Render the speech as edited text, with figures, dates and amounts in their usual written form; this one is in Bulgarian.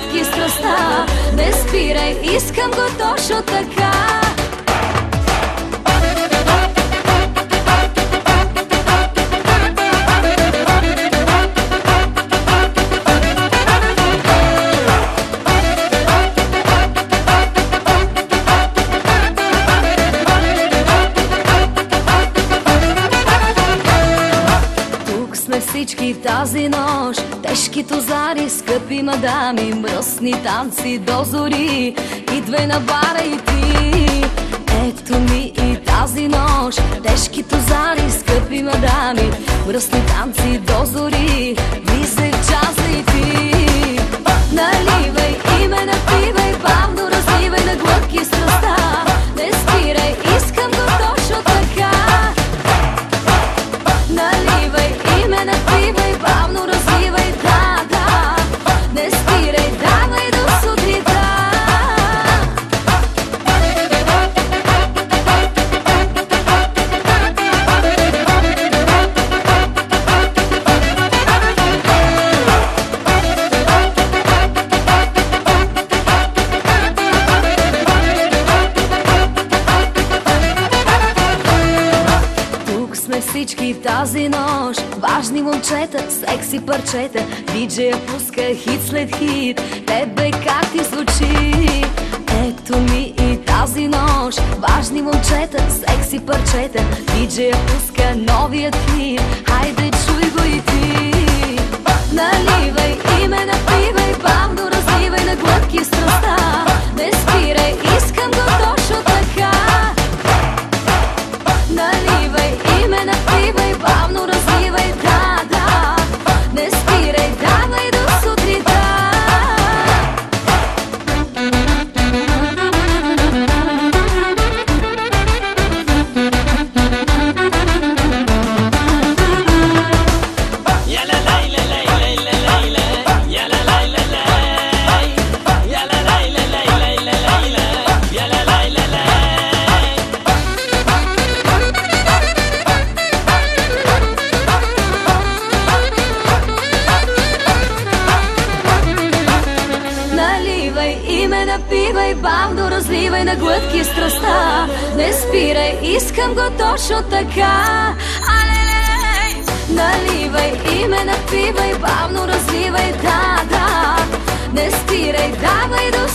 глътки страстта. Не спирай, искам го точно така. Всички в тази нощ, тежки тозари, скъпи мадами, мръсни танци до зори. Идвай на бара и ти, ето ми и тази нощ, тежки тозари, скъпи мадами, мръсни танци до зори. Влизай в джаза и ти, наливай и ме напивай, бавно разливай на глътки страстта. Не спирай, искам го точно така. Наливай и ме напивай, бавно развивай, да, да. Не спирай, давай до сутринта. Всички в тази нощ, важни момчета, секси парчета, диджея пуска хит след хит. Тебе как ти звучи? Ето ми и тази нощ, важни момчета, секси парчета, диджея пуска новият хит. Хайде, чуй го и ти. Наливай и ме напивай, бавно разливай на глътки страстта. Не спирай, искам го точно така. Наливай и ме напивай, бавно развивай, да, да. Не спирай, давай до сутринта. Напивай, бавно разливай на глътки страстта. Не спирай, искам го точно така. Алелей! Наливай и ме напивай, бавно развивай, да, да. Не спирай, давай до